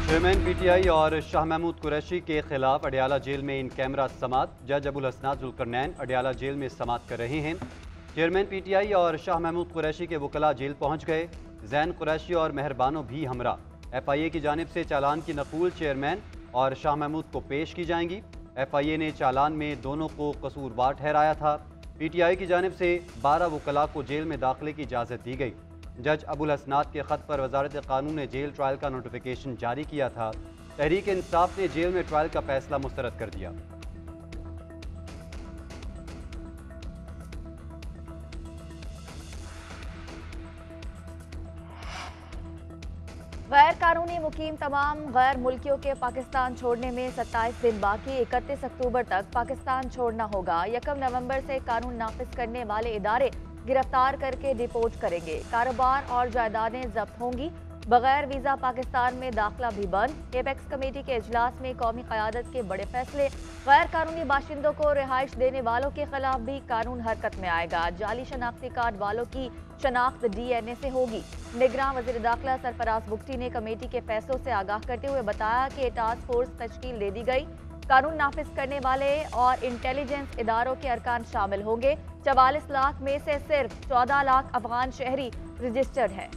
Chairman PTI और शाह महमूद कुरैशी के खिलाफ अडयाला जेल में इन कैमरा समात। जज अबुल हसनात जुल्करनैन अडयाला जेल में समात कर रहे हैं। चेयरमैन पीटीआई और शाह महमूद कुरैशी के वकला जेल पहुंच गए। जैन कुरैशी और मेहरबानो भी हमरा। FIA की जानिब से चालान की नकूल चेयरमैन और शाह महमूद को पेश की जाएंगी। FIA ने चालान में दोनों को कसूरवार ठहराया था। PTI की जानिब से 12 वकला को जेल में दाखिले की इजाज़त दी गई। जज अबुल हसनात के ख़त पर वजारत कानून ने जेल ट्रायल का नोटिफिकेशन जारी किया था। तहरीक इंसाफ ने जेल में ट्रायल का फैसला मुस्तरद कर दिया। गैर कानूनी मुकीम तमाम गैर मुल्कियों के पाकिस्तान छोड़ने में 27 दिन बाकी। 31 अक्टूबर तक पाकिस्तान छोड़ना होगा। 1 नवंबर से कानून नाफिज करने वाले इदारे गिरफ्तार करके डिपोर्ट करेंगे। कारोबार और जायदादें जब्त होंगी। बगैर वीजा पाकिस्तान में दाखिला भी बंद। एपेक्स कमेटी के इजलास में कौमी क़यादत के बड़े फैसले। गैर कानूनी बाशिंदों को रिहाइश देने वालों के खिलाफ भी कानून हरकत में आएगा। जाली शनाख्ती कार्ड वालों की शनाख्त DNA से होगी। निगरान वज़ीर दाखिला सरफराज बुगटी ने कमेटी के फैसलों से आगाह करते हुए बताया कि टास्क फोर्स तश्कील दे दी गई। कानून नाफिज करने वाले और इंटेलिजेंस इदारों के अरकान शामिल होंगे। 44 लाख में से सिर्फ 14 लाख अफगान शहरी रजिस्टर्ड हैं।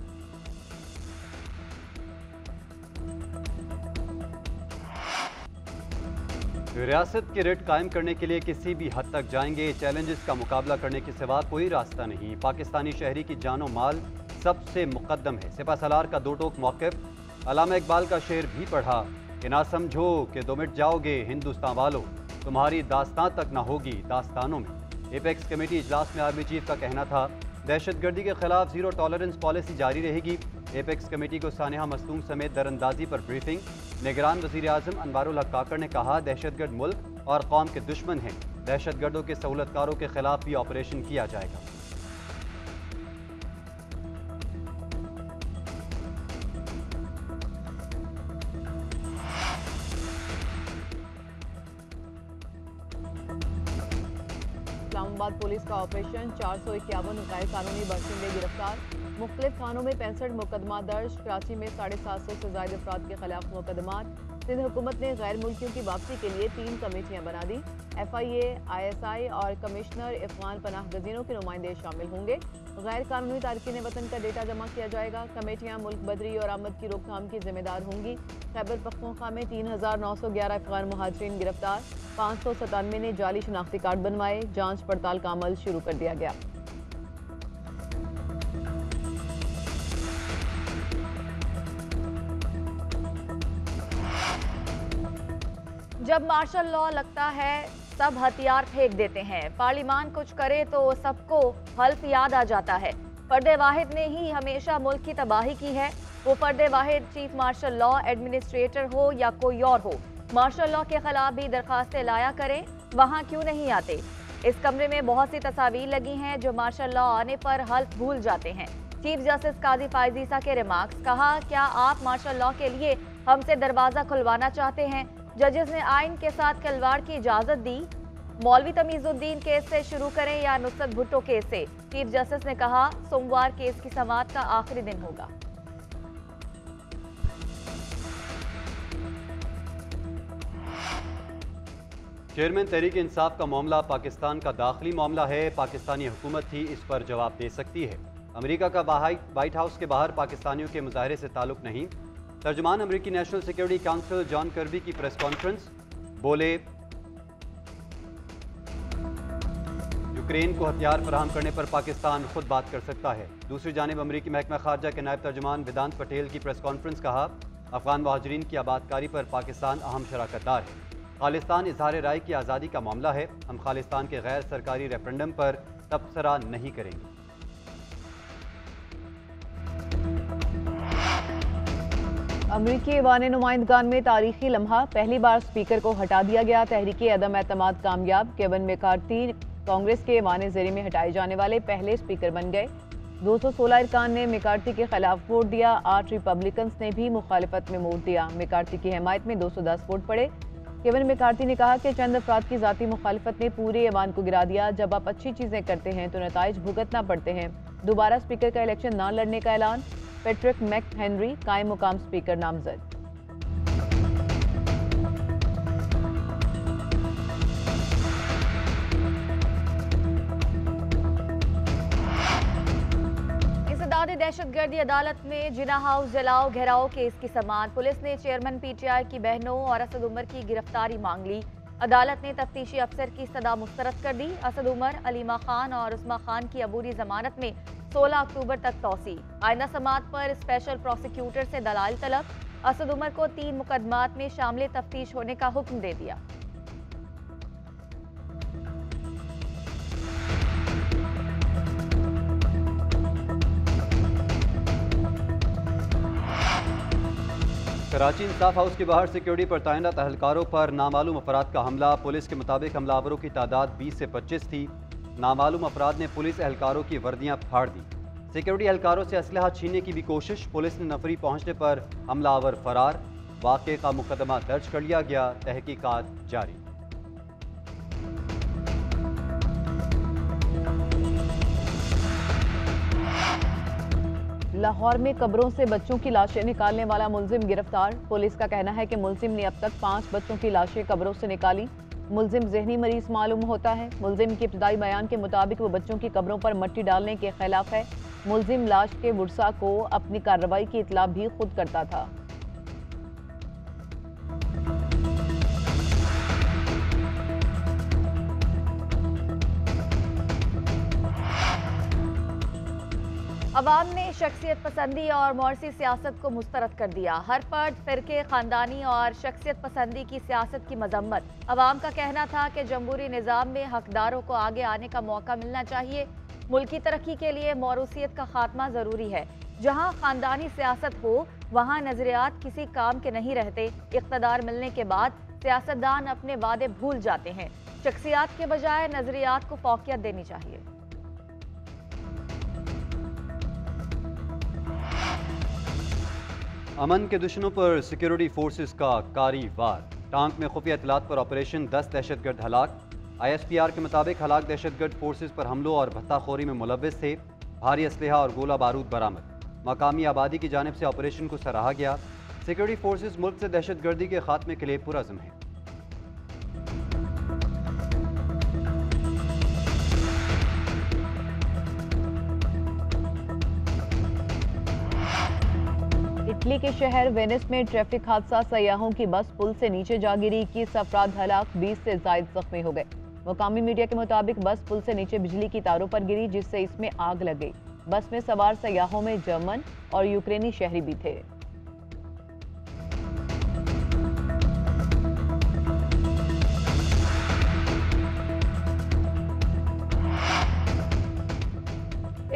रियासत की रेट कायम करने के लिए किसी भी हद तक जाएंगे। चैलेंजेस का मुकाबला करने के सिवा कोई रास्ता नहीं। पाकिस्तानी शहरी की जानो माल सबसे मुकद्दम है। सिपहसालार का दो टोक मौक़िफ़। अल्लामा इकबाल का शेर भी पढ़ा कि ना समझो कि 2 मिनट जाओगे हिंदुस्तान वालों, तुम्हारी दास्तां तक ना होगी दास्तानों में। एपेक्स कमेटी इजलास में आर्मी चीफ का कहना था दहशतगर्दी के खिलाफ जीरो टॉलरेंस पॉलिसी जारी रहेगी। एपेक्स कमेटी को सानिहा मस्तूम समेत दरअंदाजी पर ब्रीफिंग। निगरान वज़ीर आज़म अनवारुल हक काकड़ ने कहा दहशतगर्द मुल्क और कौम के दुश्मन हैं। दहशतगर्दों के सहूलतकारों के खिलाफ भी ऑपरेशन किया जाएगा। इस्लामाबाद पुलिस का ऑपरेशन 451 गैर कानूनी बाशिंदे गिरफ्तार। मुख्तलिफ थानों में 65 मुकदमा दर्ज। कराची में 750 से ज्यादा अफराद के खिलाफ मुकदमा। सिंध हुकूमत ने गैर मुल्कियों की वापसी के लिए 3 कमेटियां बना दी। FIA, ISI और कमिश्नर अफगान पनाह गजीनों के नुमाइंदे शामिल होंगे। गैर कानूनी तारकीन वतन का डेटा जमा किया जाएगा। कमेटियां मुल्क बदरी और आमद की रोकथाम की जिम्मेदार होंगी। खैबर पख्तूनख्वा में 3911 अफगान मुहाजिरीन गिरफ्तार। 597 ने जाली शनाख्ती कार्ड बनवाए। जांच पड़ताल का अमल शुरू कर दिया गया। जब मार्शल लॉ लगता है सब हथियार फेंक देते हैं। पार्लिमान कुछ करे तो सबको हल्फ याद आ जाता है। फर्द वाहिद ने ही हमेशा मुल्क की तबाही की है। वो फर्द वाहिद चीफ मार्शल लॉ एडमिनिस्ट्रेटर हो या कोई और हो, मार्शल लॉ के खिलाफ भी दरखास्तें लाया करें। वहाँ क्यों नहीं आते? इस कमरे में बहुत सी तस्वीर लगी हैं जो मार्शल लॉ आने पर हल्फ भूल जाते हैं। चीफ जस्टिस काजी फायज ईसा के रिमार्क्स। कहा क्या आप मार्शल लॉ के लिए हमसे दरवाजा खुलवाना चाहते हैं? जजेस ने आइन के साथ खिलवाड़ की इजाजत दी। मौलवी तमीजुद्दीन केस से शुरू करें या नुसरत भुट्टो केस से? चीफ जस्टिस ने कहा सोमवार केस की समाअत का आखिरी दिन होगा। चेयरमैन तहरीक इंसाफ का मामला पाकिस्तान का दाखिली मामला है। पाकिस्तानी हुकूमत ही इस पर जवाब दे सकती है। अमेरिका का व्हाइट हाउस के बाहर पाकिस्तानियों के मुजाहरे से ताल्लुक नहीं। तर्जुमान अमेरिकी national security council John Kirby की प्रेस कॉन्फ्रेंस। बोले यूक्रेन को हथियार फराहम करने पर पाकिस्तान खुद बात कर सकता है। दूसरी जानिब अमेरिकी महकमा खारजा के नायब तर्जुमान वेदांत पटेल की प्रेस कॉन्फ्रेंस। कहा अफगान मुहाजिरीन की आबादकारी पर पाकिस्तान अहम शराकतदार है। खालिस्तान इजहार राय की आज़ादी का मामला है। हम खालिस्तान के गैर सरकारी रेफरेंडम पर तबसरा नहीं करेंगे। अमरीकी ऐवान नुमाइंदगान में तारीखी लम्हा। पहली बार स्पीकर को हटा दिया गया। तहरीकी अदम एतमाद कामयाब। केविन मैकार्थी कांग्रेस के ऐवान ज़ेरी में हटाए जाने वाले पहले स्पीकर बन गए। 216 अरकान ने मैकार्थी के खिलाफ वोट दिया। 8 रिपब्लिकन्स ने भी मुखालिफत में वोट दिया। मैकार्थी की हिमायत में 210 वोट पड़े। केविन मैकार्थी ने कहा कि चंद अफराद की जाती मुखालिफत ने पूरे ऐवान को गिरा दिया। जब आप अच्छी चीजें करते हैं तो नताइज भुगतना पड़ते हैं। दोबारा स्पीकर का इलेक्शन न लड़ने का ऐलान। पैट्रिक मैक हेनरी कायम मुकाम स्पीकर नामजद। दहशतगर्दी अदालत में जिना हाउस जलाओ घेराव केस की समाअत। पुलिस ने चेयरमैन पीटीआई की बहनों और असद उमर की गिरफ्तारी मांग ली। अदालत ने तफ्तीशी अफसर की सदा मुस्तरद कर दी। असद उमर, अलीमा खान और उस्मा खान की अबूरी जमानत में 16 अक्टूबर तक तौसी। आइंदा समाअत पर स्पेशल प्रोसिक्यूटर से दलाइल तलब। असद उमर को 3 मुकदमात में शामिल तफ्तीश होने का हुक्म दे दिया। कराची इंसाफ हाउस के बाहर सिक्योरिटी पर तैनात अहलकारों पर नामालूम अफराद का हमला। पुलिस के मुताबिक हमलावरों की तादाद 20 से 25 थी। नामालूम अफराद ने पुलिस एहलकारों की वर्दियां फाड़ दी। सिक्योरिटी एहलकारों से असलहा छीनने की भी कोशिश। पुलिस ने नफरी पहुंचने पर हमलावर फरार। वाक़े का मुकदमा दर्ज कर लिया गया। तहकीकात जारी। लाहौर में कब्रों से बच्चों की लाशें निकालने वाला मुलजिम गिरफ्तार। पुलिस का कहना है कि मुलजिम ने अब तक 5 बच्चों की लाशें कब्रों से निकाली। मुलजिम जहनी मरीज मालूम होता है। मुलजिम के इब्तदाई बयान के मुताबिक वो बच्चों की कब्रों पर मट्टी डालने के खिलाफ है। मुलजिम लाश के वर्सा को अपनी कार्रवाई की इतला भी खुद करता था। अवाम ने शख्सियत पसंदी और मौरसी सियासत को मुस्तरद कर दिया। हर फर्द, फिरके, खानदानी और शख्सियत पसंदी की सियासत की मजम्मत। अवाम का कहना था कि जमहूरी निज़ाम में हकदारों को आगे आने का मौका मिलना चाहिए। मुल्क की तरक्की के लिए मौरूसियत का खात्मा ज़रूरी है। जहाँ खानदानी सियासत हो वहाँ नजरियात किसी काम के नहीं रहते। इक़्तिदार मिलने के बाद सियासतदान अपने वादे भूल जाते हैं। शख्सियात के बजाय नजरियात को फौकियत देनी चाहिए। अमन के दुश्मनों पर सिक्योरिटी फोर्सेस का कारी वार। टांक में खुफिया इतलात पर ऑपरेशन, 10 दहशतगर्द हलाक। ISPR के मुताबिक हलाक दहशतगर्द फोर्सेस पर हमलों और भत्ताखोरी में मुलव्विस थे। भारी असलहा और गोला बारूद बरामद। मकामी आबादी की जानिब से ऑपरेशन को सराहा गया। सिक्योरिटी फोर्सेस मुल्क से दहशतगर्दी के खात्मे के लिए पुरअज़्म हैं। इटली के शहर वेनिस में ट्रैफिक हादसा। सयाहों की बस पुल से नीचे जा गिरी। 21 अफराद हलाक, 20 से जायद जख्मी हो गए। मुकामी मीडिया के मुताबिक बस पुल से नीचे बिजली की तारों पर गिरी, जिससे इसमें आग लग गई। बस में सवार सयाहों में जर्मन और यूक्रेनी शहरी भी थे।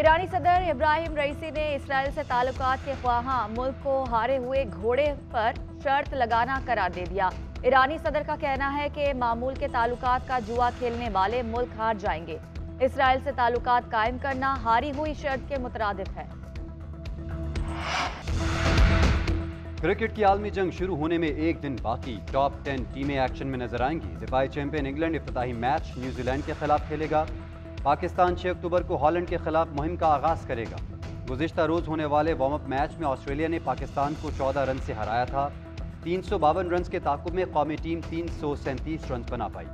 ईरानी सदर इब्राहिम रईसी ने इसराइल से ताल्लुकात के ख्वाहां मुल्क को हारे हुए घोड़े पर शर्त लगाना करार दे दिया। ईरानी सदर का कहना है कि मामूल के ताल्लुकात का जुआ खेलने वाले मुल्क हार जाएंगे। इसराइल से ताल्लुकात कायम करना हारी हुई शर्त के मुतरादिफ है। क्रिकेट की आलमी जंग शुरू होने में एक दिन बाकी। टॉप 10 टीमें एक्शन में नजर आएंगी। दिफाई चैंपियन इंग्लैंड इफ्तिताही मैच न्यूजीलैंड के खिलाफ खेलेगा। पाकिस्तान 6 अक्टूबर को हॉलैंड के खिलाफ मुहिम का आगाज करेगा। गुज़िश्ता रोज होने वाले वार्म अप मैच में ऑस्ट्रेलिया ने पाकिस्तान को 14 रन से हराया था। 352 रन के ताकुब में कौमी टीम 337 रन बना पाई।